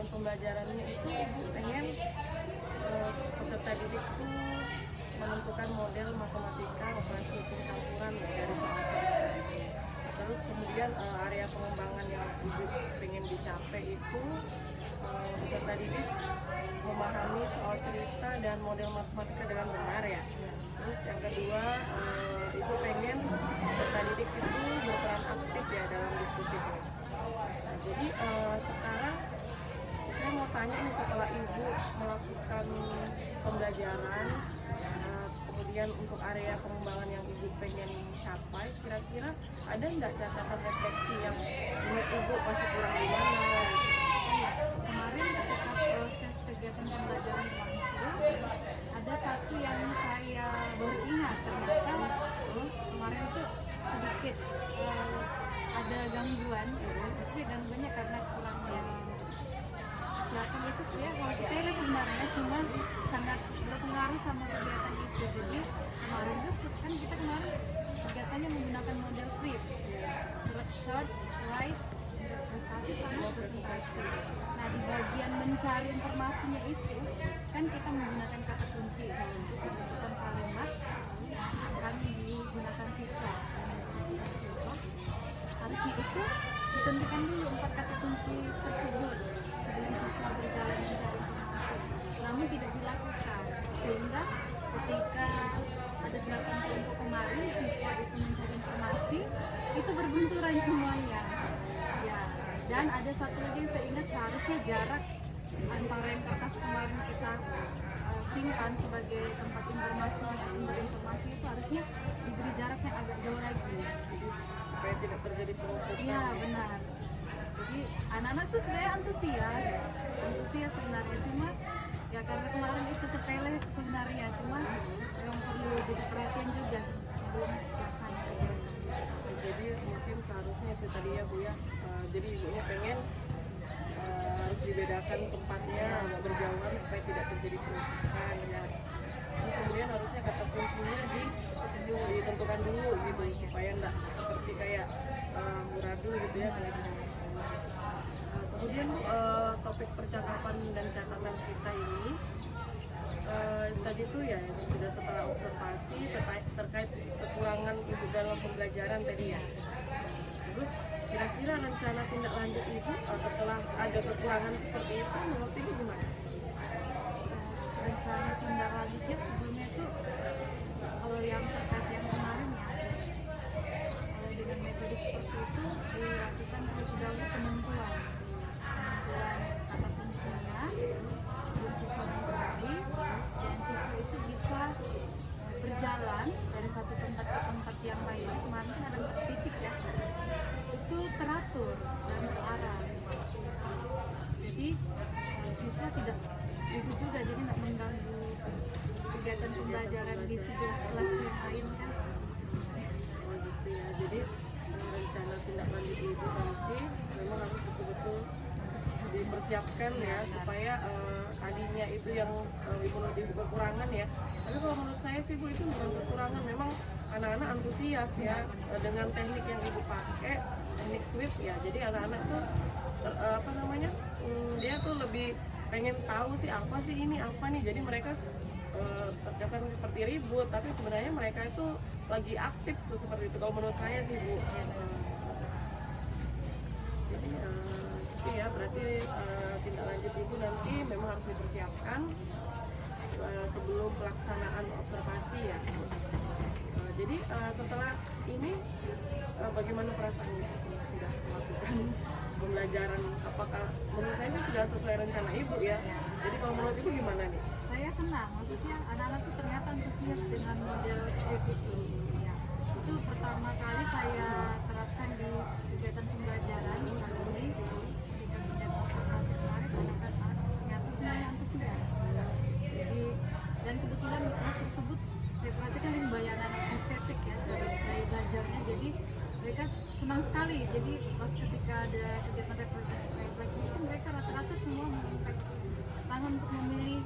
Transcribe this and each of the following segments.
pembelajarannya itu ibu pengen peserta didik itu menentukan model matematika operasi hitung campuran ya, dari soal cerita. Terus kemudian area pengembangan yang ibu pengen dicapai itu peserta didik memahami soal cerita dan model matematika dengan benar ya. Terus yang kedua, ibu pengen peserta didik itu berperan aktif ya dalam diskusi ini. Nah, jadi sekarang saya mau tanya nih, setelah ibu melakukan pembelajaran, kemudian untuk area pengembangan yang ibu pengen capai, kira-kira ada nggak catatan refleksi yang menurut ibu masih kurang di mana? Kemarin ketika proses kegiatan pembelajaran berlangsung, ada satu yang saya baru ingat, ternyata kemarin tuh sedikit ada gangguan. Maksudnya gangguannya karena kurangnya kesiapan itu sebenarnya kalau sepele sebenarnya, cuma sangat berpengaruh sama kegiatan itu. Jadi kemarin tuh kan kita kemarin kegiatannya menggunakan model SWIFT, search, write, prestasi sama presentasi. Nah, di bagian mencari informasinya itu kan kita menggunakan kata kunci untuk menentukan kalimat akan digunakan siswa dan diskusikan siswa. Harusnya itu ditentukan dulu 4 kata kunci tersebut sebelum siswa berjalan mencari informasi. Namun tidak dilakukan, sehingga ketika ada 8 kelompok kemarin siswa itu mencari informasi, itu berbenturan semuanya. Ya, dan ada satu lagi yang saya ingat, seharusnya jarak antara yang kertas kemarin kita simpan sebagai tempat informasi, sumber informasi itu harusnya diberi jarak yang agak jauh lagi. Jadi supaya tidak terjadi penumpukan. Iya, benar. Jadi anak-anak tuh sebenarnya antusias sebenarnya, cuma ya karena kemarin itu sepele sebenarnya, cuma yang perlu jadi perhatian juga sebelum pelaksanaan. Jadi mungkin seharusnya itu tadi ya Bu ya, jadi ibunya pengen harus dibedakan tempatnya, nggak berjauhan supaya tidak terjadi penumpukan ya. Terus kemudian harusnya kata kuncinya ditentukan dulu gitu, supaya nggak seperti kayak muradu gitu ya kayak gitu. Kemudian Bu, topik percakapan dan catatan kita ini tadi tuh ya sudah setelah observasi terkait kekurangan ibu dalam pembelajaran tadi ya. Terus kira-kira rencana tindak lanjut ibu setelah ada kekurangan seperti itu menurut ibu gimana? Rencana tindak lanjutnya sebelumnya itu kalau yang terkait yang kemarin ya, kalau dengan metode seperti itu dilakukan terlebih dahulu penentuan kata kuncinya sebelum siswa mencari, dan siswa itu bisa berjalan dari satu tempat ke tempat yang lain. Kemarin kan ada 4 titik ya, itu teratur dan terarah. Jadi siswa tidak ribut juga, jadi nggak mengganggu kegiatan pembelajaran di sebuah kelas yang lain kan. Oh gitu ya, jadi rencana tindak lanjut ibu nanti memang harus betul-betul dipersiapkan ya, supaya tadinya itu yang ibu kekurangan ya. Tapi kalau menurut saya sih Bu, itu bukan kekurangan, memang anak-anak antusias ya dengan teknik yang ibu pakai, teknik SWIFT ya. Jadi anak-anak tuh dia tuh lebih pengen tahu sih apa sih ini apa nih. Jadi mereka terkesan seperti ribut, tapi sebenarnya mereka itu lagi aktif tuh seperti itu kalau menurut saya sih Bu. Jadi itu ya berarti tindak lanjut ibu nanti memang harus dipersiapkan sebelum pelaksanaan observasi ya. Jadi setelah ini bagaimana perasaan ibu sudah melakukan pembelajaran? Apakah menurut saya sih sudah sesuai rencana ibu ya? Jadi kalau menurut ibu gimana nih? Saya senang, maksudnya anak-anak itu ternyata antusias dengan model SWIFT itu. Ya, itu pertama kali saya terapkan di kegiatan pembelajaran kali ini. Ketika kegiatan observasi kemarin, anak-anak ternyata semuanya antusias. Jadi, dan kebetulan di kelas tersebut saya perhatikan yang banyak anak estetik ya dari belajarnya. Jadi mereka senang sekali. Jadi pas ketika ada kegiatan refleksi itu mereka rata-rata semua mengangkat tangan untuk memilih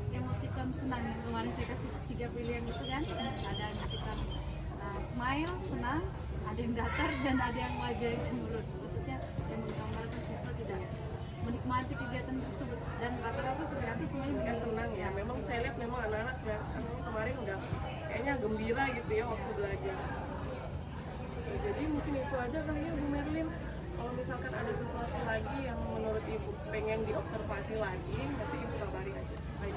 emoticon senang. Kemarin saya kasih 3 pilihan itu kan, ada emoticon smile senang, ada yang datar, dan ada yang wajah yang cemberut. Maksudnya yang menggambarkan siswa tidak menikmati kegiatan tersebut dan rata-rata sebenarnya semuanya Mereka begitu. senang ya. Memang saya lihat memang anak-anak kemarin udah kayaknya gembira gitu ya waktu belajar. Ya, jadi mungkin itu aja kali ya Bu Merlin. Kalau misalkan ada sesuatu lagi yang menurut Ibu pengen diobservasi lagi, nanti Ibu kabari aja. Baik.